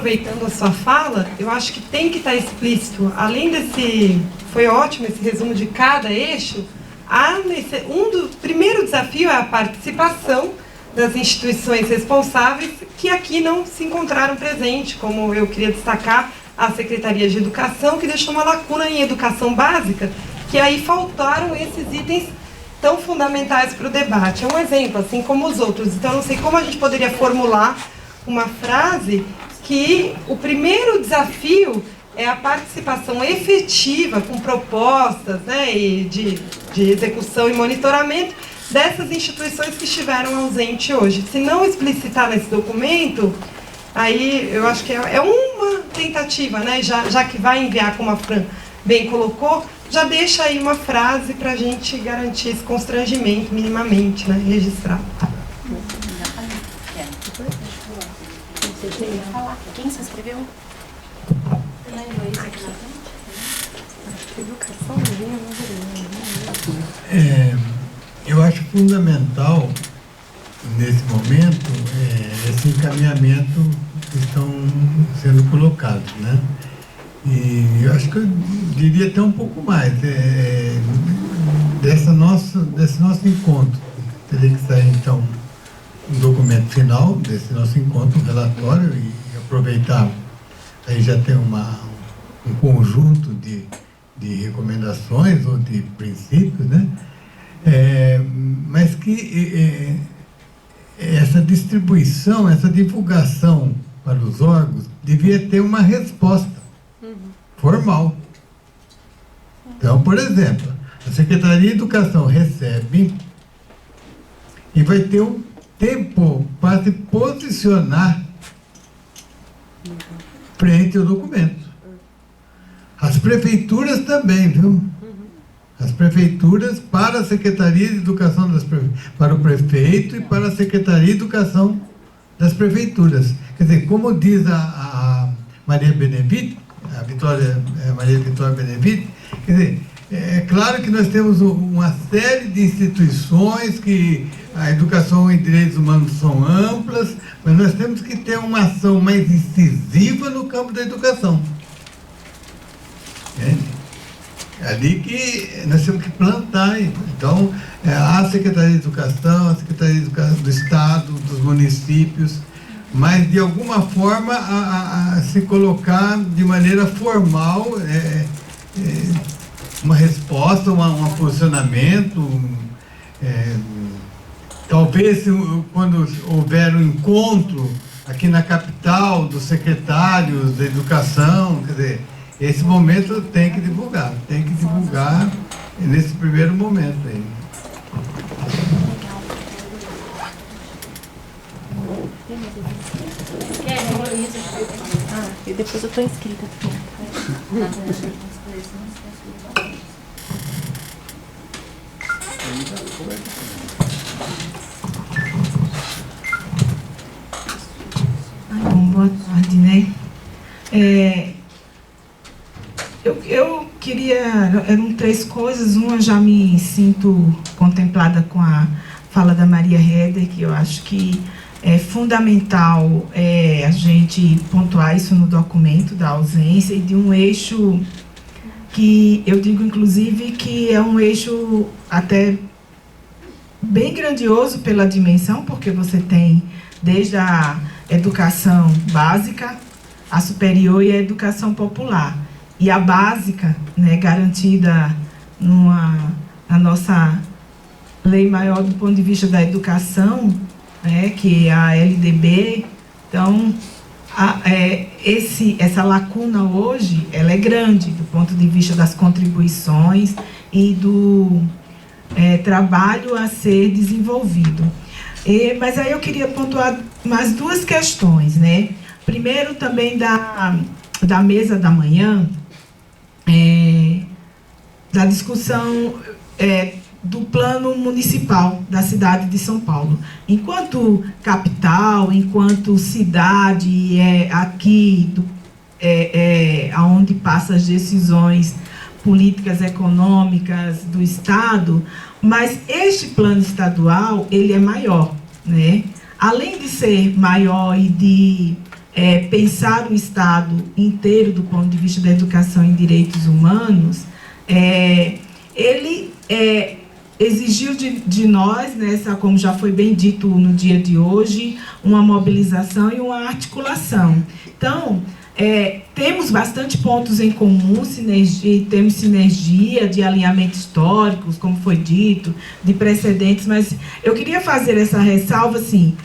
aproveitando a sua fala, eu acho que tem que estar explícito, além desse, foi ótimo esse resumo de cada eixo, primeiro desafio é a participação das instituições responsáveis que aqui não se encontraram presentes, como eu queria destacar a Secretaria de Educação, que deixou uma lacuna em educação básica, que aí faltaram esses itens tão fundamentais para o debate. É um exemplo, assim como os outros. Então, não sei como a gente poderia formular uma frase que o primeiro desafio é a participação efetiva, com propostas, né, e de execução e monitoramento dessas instituições que estiveram ausentes hoje. Se não explicitar nesse documento, aí eu acho que é uma tentativa, né, já que vai enviar, como a Fran bem colocou, já deixa aí uma frase para a gente garantir esse constrangimento minimamente, né, registrado. Quem se inscreveu? Eu acho fundamental, nesse momento, esse encaminhamento que estão sendo colocados, né? E eu acho que eu diria até um pouco mais, desse nosso encontro. Teria que sair, então, um documento final desse nosso encontro, um relatório, e aproveitar, aí já tem um conjunto de recomendações ou de princípios, né? Mas que essa distribuição, essa divulgação para os órgãos devia ter uma resposta formal. Então, por exemplo, a Secretaria de Educação recebe e vai ter um tempo para se posicionar frente ao documento. As prefeituras também, viu? As prefeituras para a Secretaria de Educação para o prefeito e para a Secretaria de Educação das prefeituras. Quer dizer, como diz a Maria Benevitti, Maria Vitória Benevitti, quer dizer, é claro que nós temos uma série de instituições que a educação e direitos humanos são amplas, mas nós temos que ter uma ação mais incisiva no campo da educação. Ali que nós temos que plantar. Então, a Secretaria de Educação, a Secretaria de Educação do Estado, dos municípios, mas de alguma forma a se colocar de maneira formal uma resposta, um posicionamento. Talvez quando houver um encontro aqui na capital dos secretários da educação, quer dizer, esse momento tem que divulgar nesse primeiro momento aí. E depois eu estou inscrita. Bom, boa tarde, né? Eu queria... Eram três coisas. Uma, já me sinto contemplada com a fala da Maria Heder, que eu acho que é fundamental a gente pontuar isso no documento da ausência e de um eixo que eu digo, inclusive, que é um eixo até bem grandioso pela dimensão, porque você tem desde a educação básica, a superior e a educação popular. E a básica, né, garantida na nossa lei maior do ponto de vista da educação, né, que é a LDB. Então, essa lacuna hoje, ela é grande do ponto de vista das contribuições e do trabalho a ser desenvolvido. Mas aí eu queria pontuar mais duas questões, né? Primeiro, também da mesa da manhã, da discussão do plano municipal da cidade de São Paulo. Enquanto capital, enquanto cidade, aqui, onde passam as decisões políticas econômicas do Estado, mas este plano estadual, ele é maior, né? Além de ser maior e de pensar o Estado inteiro do ponto de vista da educação em direitos humanos, ele exigiu de nós, né, como já foi bem dito no dia de hoje, uma mobilização e uma articulação. Então, temos bastante pontos em comum, temos sinergia de alinhamentos históricos, como foi dito, de precedentes, mas eu queria fazer essa ressalva, assim,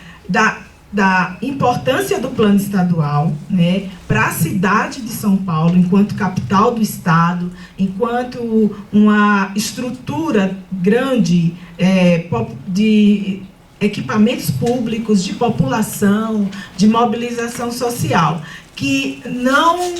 da importância do plano estadual, né, para a cidade de São Paulo, enquanto capital do Estado, enquanto uma estrutura grande de equipamentos públicos, de população, de mobilização social, que não,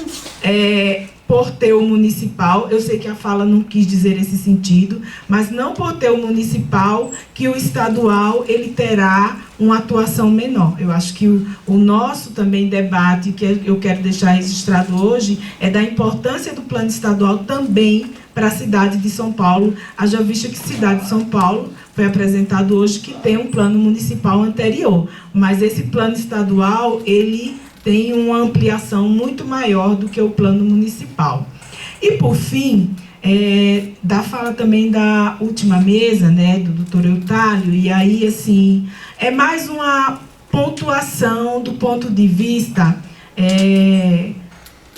por ter o municipal, eu sei que a fala não quis dizer esse sentido, mas não por ter o municipal, que o estadual ele terá uma atuação menor. Eu acho que o nosso também debate, que eu quero deixar registrado hoje, é da importância do plano estadual também para a cidade de São Paulo, haja vista que a cidade de São Paulo foi apresentado hoje que tem um plano municipal anterior, mas esse plano estadual, ele tem uma ampliação muito maior do que o plano municipal. E, por fim, da fala também da última mesa, né, do doutor Eutálio, e aí, assim, é mais uma pontuação do ponto de vista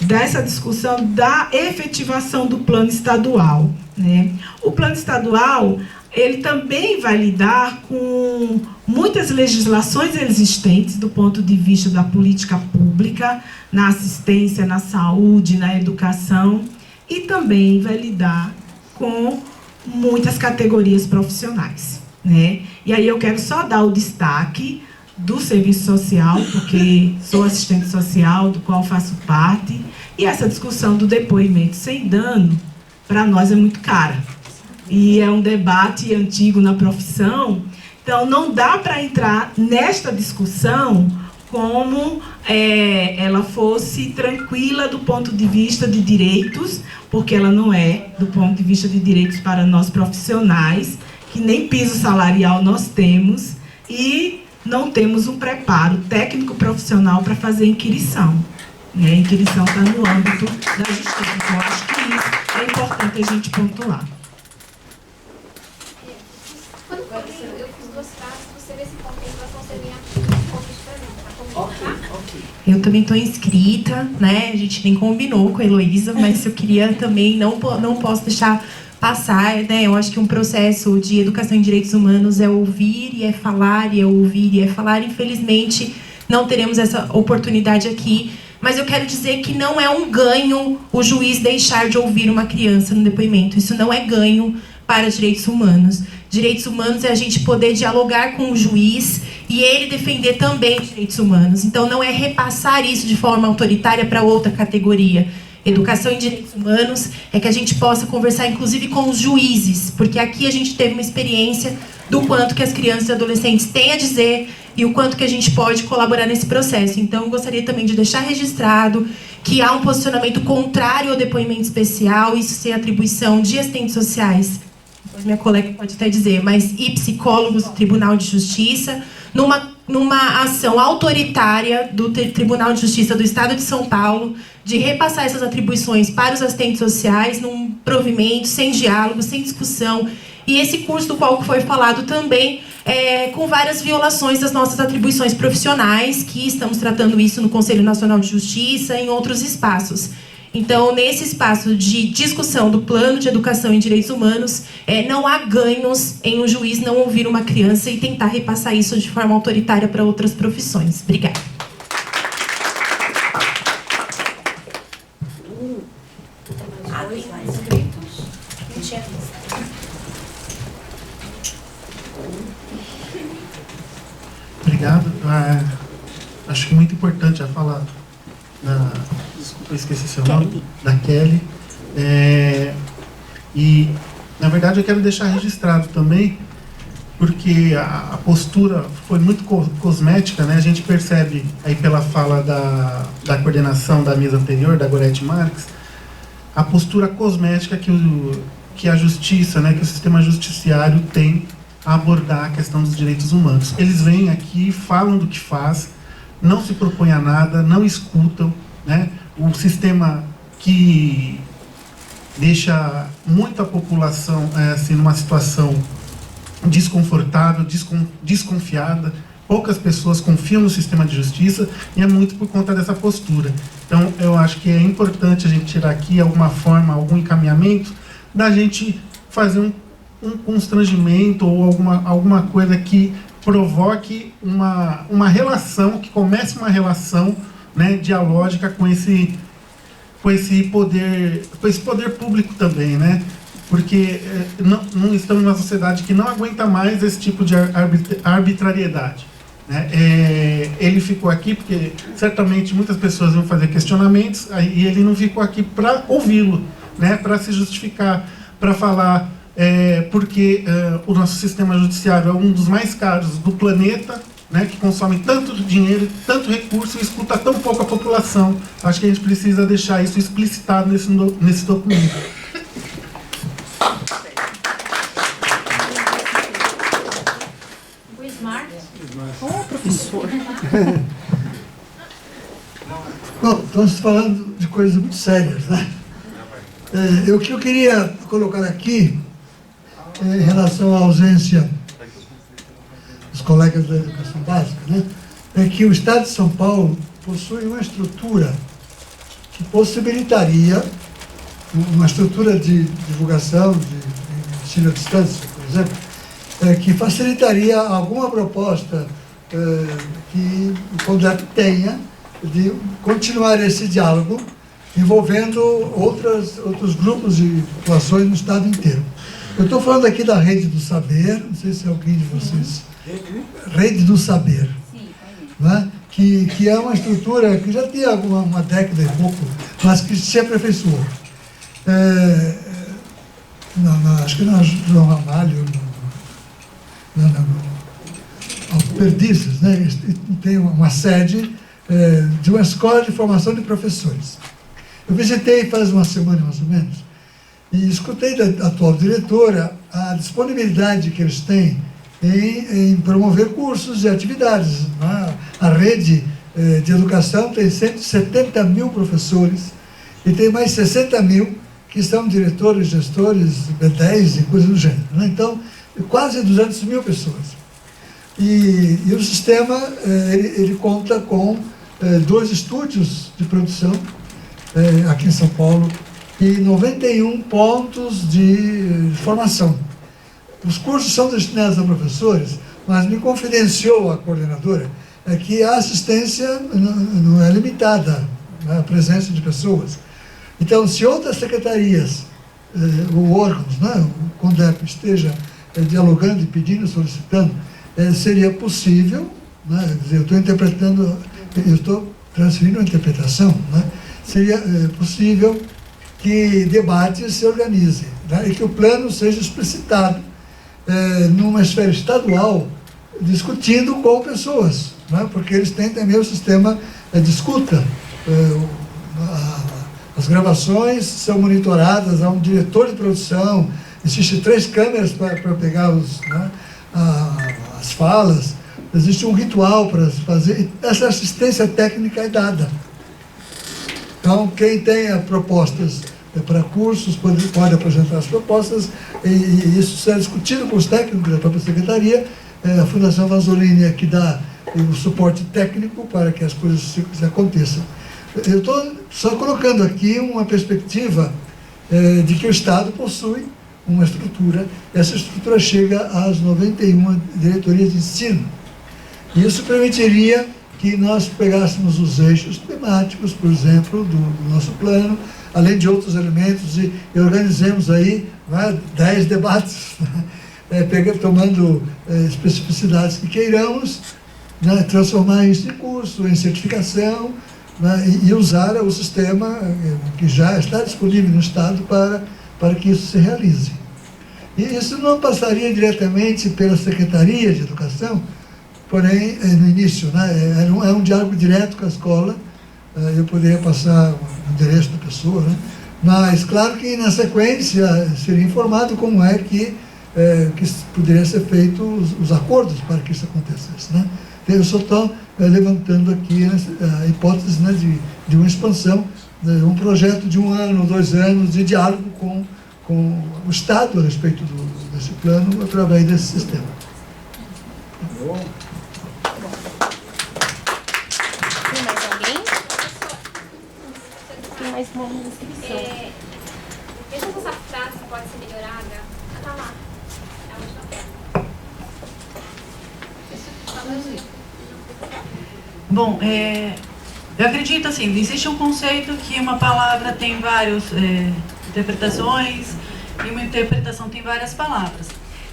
dessa discussão da efetivação do plano estadual, né? O plano estadual, ele também vai lidar com muitas legislações existentes do ponto de vista da política pública, na assistência, na saúde, na educação, e também vai lidar com muitas categorias profissionais, né? E aí eu quero só dar o destaque do serviço social, porque sou assistente social, do qual faço parte, e essa discussão do depoimento sem dano, para nós é muito cara. E é um debate antigo na profissão, então não dá para entrar nesta discussão como ela fosse tranquila do ponto de vista de direitos, porque ela não é do ponto de vista de direitos para nós profissionais, que nem piso salarial nós temos, e não temos um preparo técnico profissional para fazer inquirição. A inquirição está no âmbito da justiça, então eu acho que isso é importante a gente pontuar. Eu fiz 2 frases, você vê se contemplação seria um pouco diferente. Ok. Eu também estou inscrita, né? A gente nem combinou com a Heloísa, mas eu queria também, não posso deixar passar, né? Eu acho que um processo de educação em direitos humanos é ouvir e é falar, e é ouvir e é falar. Infelizmente, não teremos essa oportunidade aqui, mas eu quero dizer que não é um ganho o juiz deixar de ouvir uma criança no depoimento. Isso não é ganho para direitos humanos. Direitos humanos é a gente poder dialogar com o juiz e ele defender também direitos humanos. Então, não é repassar isso de forma autoritária para outra categoria. Educação em direitos humanos é que a gente possa conversar, inclusive, com os juízes, porque aqui a gente teve uma experiência do quanto que as crianças e adolescentes têm a dizer e o quanto que a gente pode colaborar nesse processo. Então, eu gostaria também de deixar registrado que há um posicionamento contrário ao depoimento especial, isso ser atribuição de assistentes sociais, minha colega pode até dizer, mas e psicólogos do Tribunal de Justiça, numa ação autoritária do Tribunal de Justiça do Estado de São Paulo, de repassar essas atribuições para os assistentes sociais, num provimento, sem diálogo, sem discussão. E esse curso do qual foi falado também, com várias violações das nossas atribuições profissionais, que estamos tratando isso no Conselho Nacional de Justiça e em outros espaços. Então, nesse espaço de discussão do plano de educação em direitos humanos, não há ganhos em um juiz não ouvir uma criança e tentar repassar isso de forma autoritária para outras profissões. Obrigada. Obrigado. Acho que é muito importante a fala da... Desculpa, eu esqueci seu nome. Da Kelly. E, na verdade, eu quero deixar registrado também, porque a postura foi muito cosmética, né? A gente percebe aí pela fala da coordenação da mesa anterior, da Gorete Marques, a postura cosmética que a justiça, né, que o sistema judiciário tem a abordar a questão dos direitos humanos. Eles vêm aqui, falam do que faz, não se propõem a nada, não escutam, né? Um sistema que deixa muita população assim, numa situação desconfortável, desconfiada. Poucas pessoas confiam no sistema de justiça e é muito por conta dessa postura. Então, eu acho que é importante a gente tirar aqui alguma forma, algum encaminhamento, da gente fazer um constrangimento ou alguma coisa que provoque uma relação, que comece uma relação, né, dialógica com esse poder público também, né? Porque não estamos numa sociedade que não aguenta mais esse tipo de arbitrariedade. Né? Ele ficou aqui porque certamente muitas pessoas vão fazer questionamentos e ele não ficou aqui para ouvi-lo, né? Para se justificar, para falar porque o nosso sistema judiciário é um dos mais caros do planeta, né? Que consome tanto dinheiro, tanto recurso e escuta tão pouco a população. Acho que a gente precisa deixar isso explicitado nesse documento. Professor. Bom, estamos falando de coisas muito sérias, né? O que eu queria colocar aqui, em relação à ausência dos colegas da educação básica, né, é que o Estado de São Paulo possui uma estrutura que possibilitaria, uma estrutura de divulgação, de ensino à distância, por exemplo, que facilitaria alguma proposta que o CONDEP tenha de continuar esse diálogo envolvendo outros grupos de populações no estado inteiro. Eu estou falando aqui da Rede do Saber, não sei se alguém de vocês... Rede do Saber, né? Que é uma estrutura que já tem uma década e pouco, mas que se aperfeiçoou. Acho que na João Ramalho, Perdizes, né? Tem uma sede de uma escola de formação de professores. Eu visitei faz uma semana, mais ou menos, e escutei da atual diretora a disponibilidade que eles têm em promover cursos e atividades. Né? A rede de educação tem 170 mil professores e tem mais 60 mil que são diretores, gestores, B10 e coisas do gênero. Né? Então, quase 200 mil pessoas. E o sistema, ele conta com 2 estúdios de produção aqui em São Paulo e 91 pontos de formação. Os cursos são destinados a professores, mas me confidenciou a coordenadora que a assistência não é limitada à presença de pessoas. Então, se outras secretarias ou órgãos, né, o CONDEP esteja dialogando e pedindo, solicitando, seria possível, né, eu estou interpretando, eu estou transferindo a interpretação, né, seria possível que debates se organizem, né, e que o plano seja explicitado numa esfera estadual, discutindo com pessoas, né, porque eles têm também o sistema de escuta. As gravações são monitoradas, há um diretor de produção, existem 3 câmeras para pegar as falas, existe um ritual para fazer, essa assistência técnica é dada. Então, quem tenha propostas para cursos pode apresentar as propostas e isso será discutido com os técnicos da própria secretaria. A Fundação Vanzolini é que dá o suporte técnico para que as coisas aconteçam. Eu estou só colocando aqui uma perspectiva de que o Estado possui uma estrutura, essa estrutura chega às 91 diretorias de ensino. Isso permitiria que nós pegássemos os eixos temáticos, por exemplo, do nosso plano, além de outros elementos, e organizemos aí 10 debates, tomando especificidades que queiramos, né, transformar isso em curso, em certificação, né, e usar o sistema que já está disponível no Estado para que isso se realize. E isso não passaria diretamente pela Secretaria de Educação, porém, no início, né, é um diálogo direto com a escola, eu poderia passar o endereço da pessoa, né, mas claro que na sequência seria informado como é que poderia ser feito os acordos para que isso acontecesse, né? Eu só estou levantando aqui a hipótese, né, de uma expansão, de um projeto de 1 ano, 2 anos, de diálogo com o Estado a respeito desse plano, através desse sistema. Tem mais alguém? Tem mais uma inscrição. Veja se essa frase pode ser melhorada. Ah, tá lá. É a última frase. Bom, eu acredito assim, existe um conceito que uma palavra tem várias interpretações e uma interpretação tem várias palavras.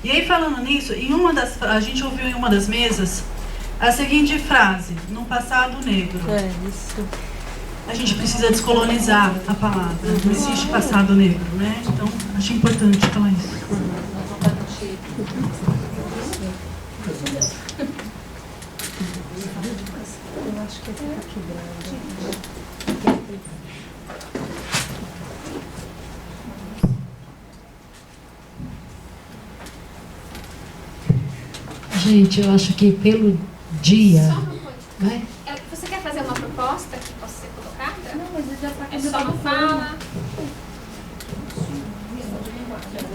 E aí, falando nisso, a gente ouviu em uma das mesas a seguinte frase: no passado negro. Isso. A gente precisa descolonizar a palavra. Não existe passado negro, né? Então, acho importante falar isso. Eu acho que fica quebrando. Gente, eu acho que pelo dia... Só uma coisa. Vai? Você quer fazer uma proposta que possa ser colocada? Não, mas ele já está É só uma fala?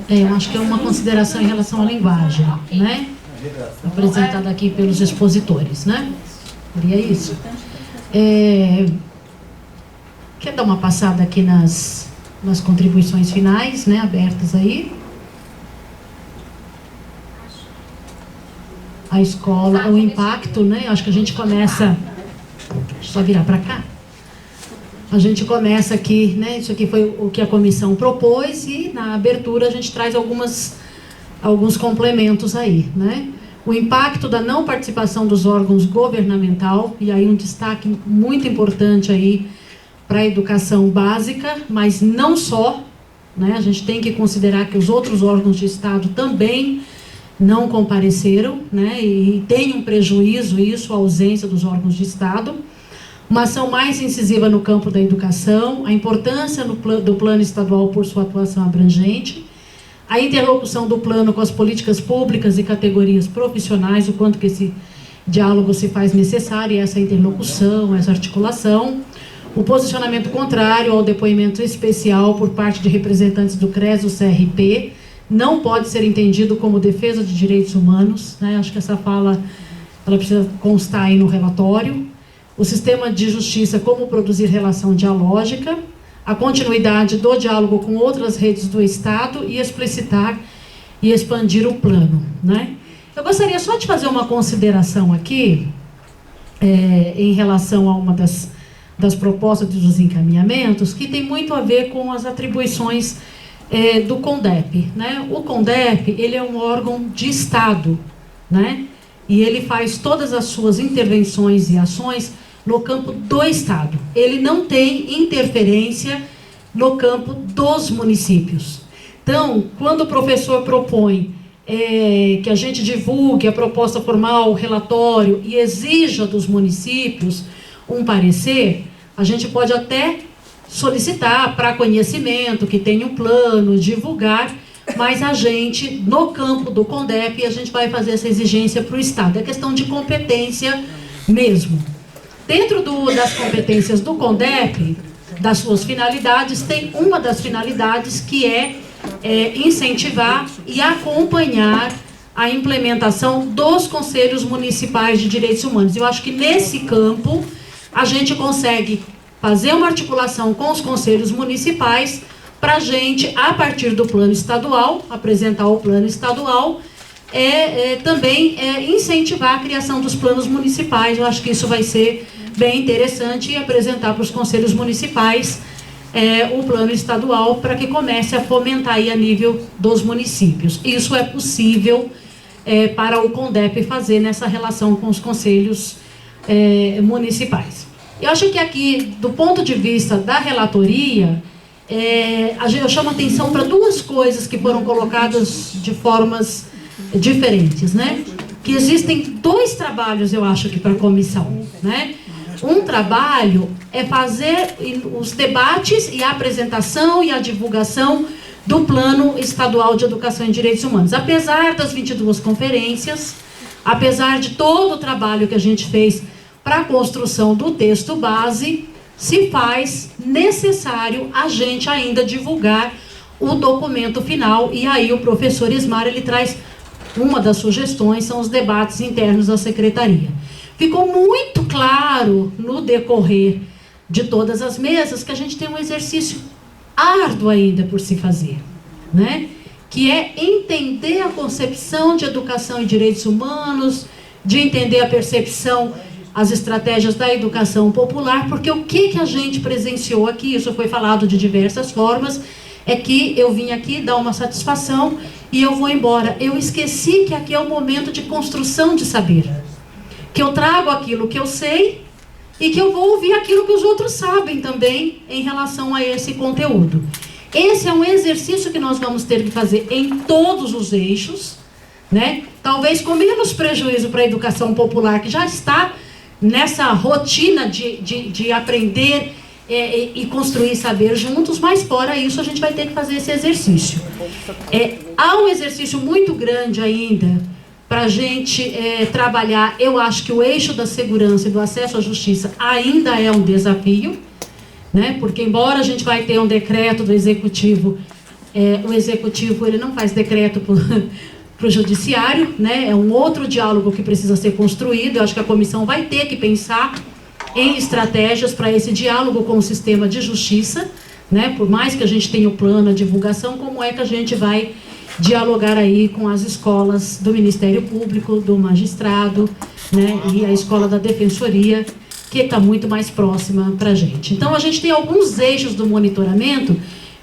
Eu acho que é uma consideração em relação à linguagem, né? Apresentada aqui pelos expositores, né? Seria isso. Quer dar uma passada aqui nas contribuições finais, né? Abertas aí. A escola, o impacto, né? Acho que a gente começa... Deixa eu só virar para cá. A gente começa aqui, né? Isso aqui foi o que a comissão propôs e na abertura a gente traz alguns complementos aí, né? O impacto da não participação dos órgãos governamental, e aí um destaque muito importante aí para a educação básica, mas não só, né? A gente tem que considerar que os outros órgãos de Estado também não compareceram, né? E tem um prejuízo isso, a ausência dos órgãos de Estado. Uma ação mais incisiva no campo da educação, a importância do plano estadual por sua atuação abrangente, a interlocução do plano com as políticas públicas e categorias profissionais, o quanto que esse diálogo se faz necessário, essa interlocução, essa articulação, o posicionamento contrário ao depoimento especial por parte de representantes do CRES e do CRP, não pode ser entendido como defesa de direitos humanos, né? Acho que essa fala ela precisa constar aí no relatório. O sistema de justiça, como produzir relação dialógica, a continuidade do diálogo com outras redes do Estado e explicitar e expandir o plano, né? Eu gostaria só de fazer uma consideração aqui, em relação a uma das propostas dos encaminhamentos, que tem muito a ver com as atribuições do CONDEP, né? O CONDEP, ele é um órgão de Estado, né? E ele faz todas as suas intervenções e ações no campo do Estado. Ele não tem interferência no campo dos municípios. Então, quando o professor propõe que a gente divulgue a proposta formal, o relatório, e exija dos municípios um parecer, a gente pode até solicitar para conhecimento, que tenha um plano, divulgar, mas a gente, no campo do CONDEP, a gente vai fazer essa exigência para o Estado. É questão de competência mesmo. Dentro das competências do CONDEP, das suas finalidades, tem uma das finalidades que é incentivar e acompanhar a implementação dos conselhos municipais de direitos humanos. Eu acho que nesse campo a gente consegue fazer uma articulação com os conselhos municipais para a gente, a partir do plano estadual, apresentar o plano estadual, também incentivar a criação dos planos municipais. Eu acho que isso vai ser bem interessante e apresentar para os conselhos municipais o plano estadual para que comece a fomentar aí a nível dos municípios. Isso é possível para o CONDEP fazer nessa relação com os conselhos municipais. Eu acho que aqui, do ponto de vista da relatoria, eu chamo a atenção para duas coisas que foram colocadas de formas diferentes, né? Que existem dois trabalhos, eu acho, aqui para a comissão, né? Um trabalho é fazer os debates e a apresentação e a divulgação do Plano Estadual de Educação e Direitos Humanos. Apesar das 22 conferências, apesar de todo o trabalho que a gente fez para a construção do texto base, se faz necessário a gente ainda divulgar o documento final. E aí o professor Ismar, ele traz uma das sugestões, são os debates internos da secretaria. Ficou muito claro no decorrer de todas as mesas que a gente tem um exercício árduo ainda por se fazer, né? Que é entender a concepção de educação e direitos humanos, de entender a percepção, as estratégias da educação popular, porque o que a gente presenciou aqui, isso foi falado de diversas formas, é que eu vim aqui dar uma satisfação e eu vou embora. Eu esqueci que aqui é um momento de construção de saber, que eu trago aquilo que eu sei e que eu vou ouvir aquilo que os outros sabem também em relação a esse conteúdo. Esse é um exercício que nós vamos ter que fazer em todos os eixos, né? Talvez com menos prejuízo para a educação popular, que já está nessa rotina de aprender e construir saber juntos, mas fora isso a gente vai ter que fazer esse exercício. Há um exercício muito grande ainda para a gente trabalhar. Eu acho que o eixo da segurança e do acesso à justiça ainda é um desafio, né? Porque embora a gente vai ter um decreto do executivo, o executivo ele não faz decreto para o judiciário, né? É um outro diálogo que precisa ser construído. Eu acho que a comissão vai ter que pensar em estratégias para esse diálogo com o sistema de justiça, né? Por mais que a gente tenha o plano, a divulgação, como é que a gente vai dialogar aí com as escolas do Ministério Público, do magistrado, né? E a escola da Defensoria, que está muito mais próxima para a gente. Então, a gente tem alguns eixos do monitoramento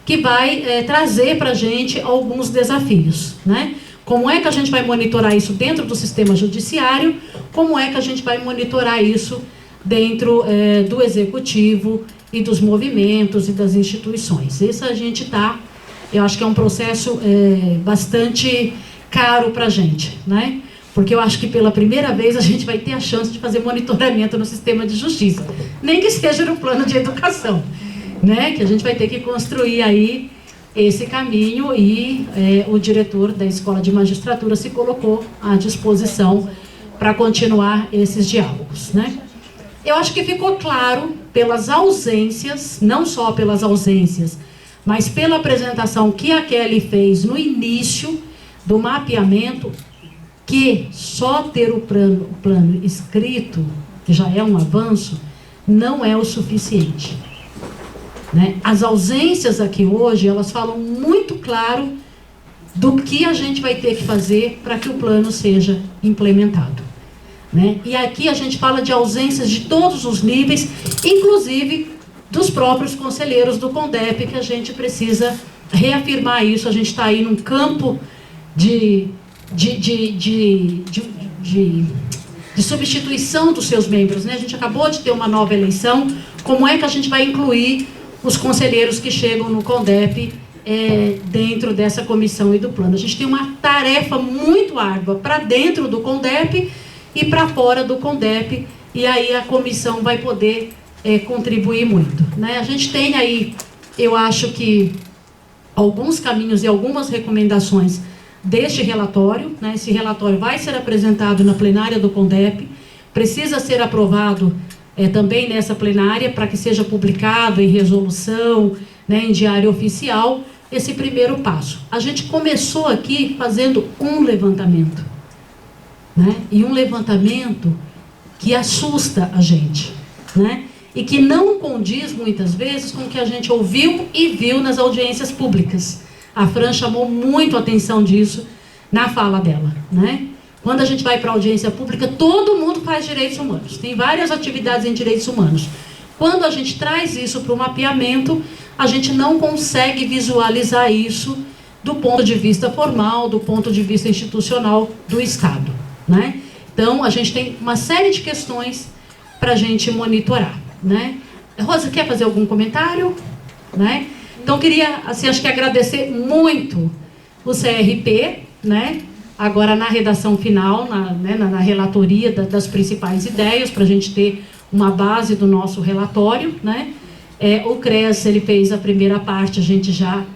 que vai trazer para a gente alguns desafios, né? Como é que a gente vai monitorar isso dentro do sistema judiciário? Como é que a gente vai monitorar isso dentro do executivo e dos movimentos e das instituições? Isso a gente está, eu acho que é um processo bastante caro para a gente, né? Porque eu acho que pela primeira vez a gente vai ter a chance de fazer monitoramento no sistema de justiça, nem que seja no plano de educação, né? Que a gente vai ter que construir aí esse caminho e o diretor da Escola de Magistratura se colocou à disposição para continuar esses diálogos, né? Eu acho que ficou claro pelas ausências, não só pelas ausências, mas pela apresentação que a Kelly fez no início do mapeamento, que só ter o plano escrito, que já é um avanço, não é o suficiente, né? As ausências aqui hoje, elas falam muito claro do que a gente vai ter que fazer para que o plano seja implementado, né? E aqui a gente fala de ausências de todos os níveis, inclusive dos próprios conselheiros do CONDEP, que a gente precisa reafirmar isso. A gente está aí num campo de substituição dos seus membros, né? A gente acabou de ter uma nova eleição. Como é que a gente vai incluir os conselheiros que chegam no CONDEP dentro dessa comissão e do plano? A gente tem uma tarefa muito árdua para dentro do CONDEP e para fora do CONDEP, e aí a comissão vai poder contribuir muito, né? A gente tem aí, eu acho que alguns caminhos e algumas recomendações deste relatório, né? Esse relatório vai ser apresentado na plenária do CONDEP, precisa ser aprovado também nessa plenária para que seja publicado em resolução, né, em diário oficial, esse primeiro passo. A gente começou aqui fazendo um levantamento, né? E um levantamento que assusta a gente, né? E que não condiz muitas vezes com o que a gente ouviu e viu nas audiências públicas. A Fran chamou muito a atenção disso na fala dela, né? Quando a gente vai para a audiência pública, todo mundo faz direitos humanos. Tem várias atividades em direitos humanos. Quando a gente traz isso para o mapeamento, a gente não consegue visualizar isso do ponto de vista formal, do ponto de vista institucional do Estado, né? Então, a gente tem uma série de questões para a gente monitorar, né? Rosa, quer fazer algum comentário? Né? Então, queria, assim, acho que agradecer muito o CRP, né? Agora na redação final, na relatoria das principais ideias, para a gente ter uma base do nosso relatório, né? O CREAS, ele fez a primeira parte, a gente já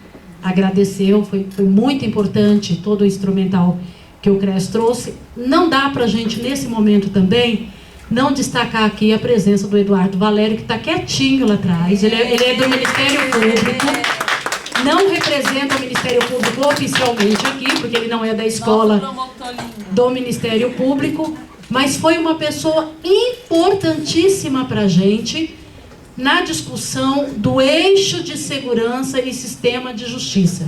agradeceu, foi muito importante todo o instrumental que o CRES trouxe, não dá para a gente, nesse momento também, não destacar aqui a presença do Eduardo Valério, que está quietinho lá atrás. Ele é do Ministério Público, não representa o Ministério Público oficialmente aqui, porque ele não é da escola do Ministério Público, mas foi uma pessoa importantíssima para a gente na discussão do eixo de segurança e sistema de justiça,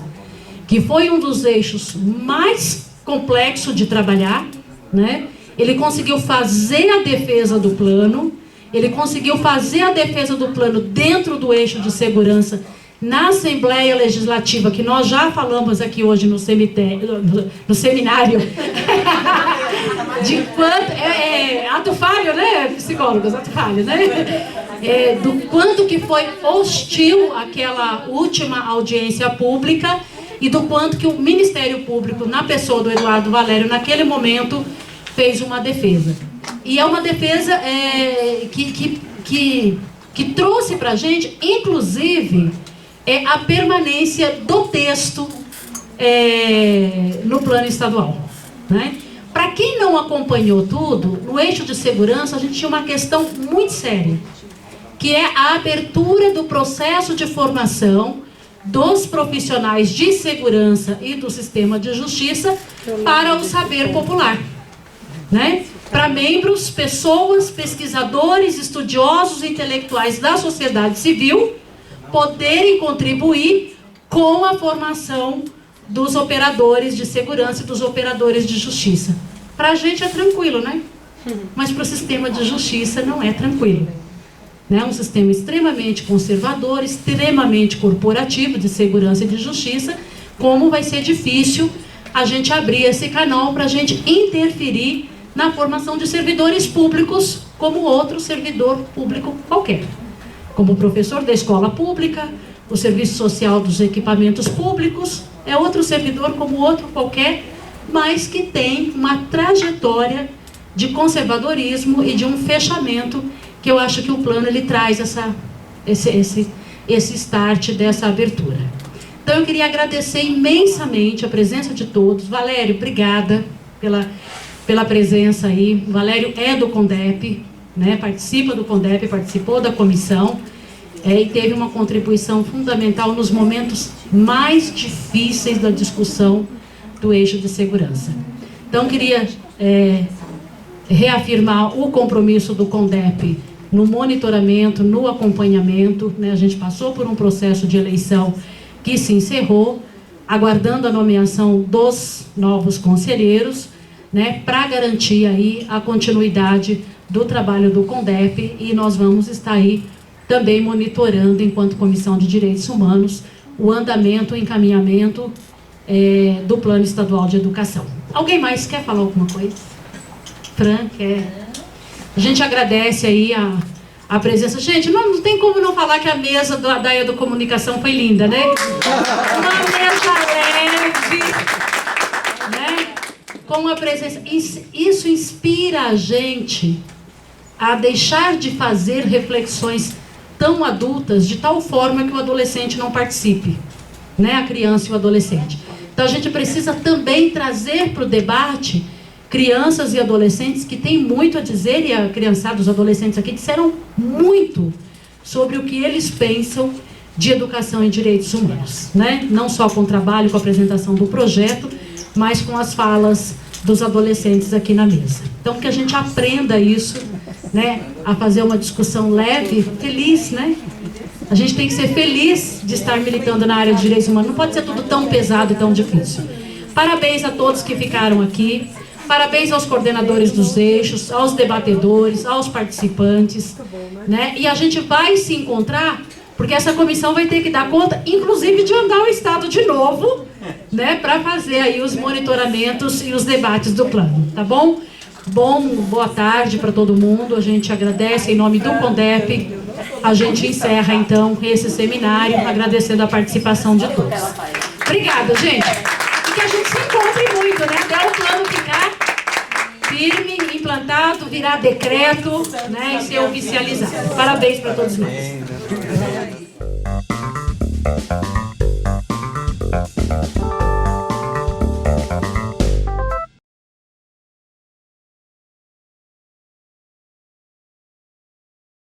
que foi um dos eixos mais complexos de trabalhar, né? Ele conseguiu fazer a defesa do plano, ele conseguiu fazer a defesa do plano dentro do eixo de segurança na Assembleia Legislativa, que nós já falamos aqui hoje no seminário, de quanto, ato falho, né, psicólogos, ato falho, né, do quanto que foi hostil aquela última audiência pública e do quanto que o Ministério Público, na pessoa do Eduardo Valério, naquele momento, fez uma defesa. E é uma defesa que trouxe para a gente, inclusive, a permanência do texto no plano estadual, né? Para quem não acompanhou tudo, no eixo de segurança a gente tinha uma questão muito séria, que é a abertura do processo de formação dos profissionais de segurança e do sistema de justiça para o saber popular, né? Para membros, pessoas, pesquisadores, estudiosos, intelectuais da sociedade civil poderem contribuir com a formação dos operadores de segurança e dos operadores de justiça. Para a gente é tranquilo, né? Mas para o sistema de justiça não é tranquilo. É um sistema extremamente conservador, extremamente corporativo de segurança e de justiça. Como vai ser difícil a gente abrir esse canal para a gente interferir na formação de servidores públicos como outro servidor público qualquer. Como o professor da escola pública, o serviço social dos equipamentos públicos, é outro servidor como outro qualquer, mas que tem uma trajetória de conservadorismo e de um fechamento que eu acho que o plano ele traz esse start dessa abertura. Então eu queria agradecer imensamente a presença de todos. Valério, obrigada pela presença aí. O Valério é do CONDEP, né? Participa do CONDEP, participou da comissão e teve uma contribuição fundamental nos momentos mais difíceis da discussão do eixo de segurança. Então queria reafirmar o compromisso do CONDEP no monitoramento, no acompanhamento, né? A gente passou por um processo de eleição que se encerrou, aguardando a nomeação dos novos conselheiros, né? Para garantir aí a continuidade do trabalho do CONDEP, e nós vamos estar aí também monitorando, enquanto Comissão de Direitos Humanos, o andamento, o encaminhamento do Plano Estadual de Educação. Alguém mais quer falar alguma coisa? Fran, quer? A gente agradece aí a presença. Gente, não tem como não falar que a mesa da Educomunicação foi linda, né? Uma mesa leve, né? Com a presença. Isso inspira a gente a deixar de fazer reflexões tão adultas, de tal forma que o adolescente não participe, né? A criança e o adolescente. Então a gente precisa também trazer para o debate crianças e adolescentes que têm muito a dizer, e a criançada, os adolescentes aqui disseram muito sobre o que eles pensam de educação e direitos humanos, né? Não só com o trabalho, com a apresentação do projeto, mas com as falas dos adolescentes aqui na mesa. Então que a gente aprenda isso, né? A fazer uma discussão leve, feliz, né? A gente tem que ser feliz de estar militando na área de direitos humanos, não pode ser tudo tão pesado e tão difícil. Parabéns a todos que ficaram aqui. Parabéns aos coordenadores dos eixos, aos debatedores, aos participantes, né? E a gente vai se encontrar, porque essa comissão vai ter que dar conta, inclusive, de andar o Estado de novo, né? Para fazer aí os monitoramentos e os debates do plano, tá bom? Boa tarde para todo mundo, a gente agradece em nome do CONDEP, a gente encerra então esse seminário, agradecendo a participação de todos. Obrigada, gente. E que a gente se encontre muito, né? Até o plano ficar firme, implantado, virar decreto, né? E ser oficializado. Parabéns para todos nós.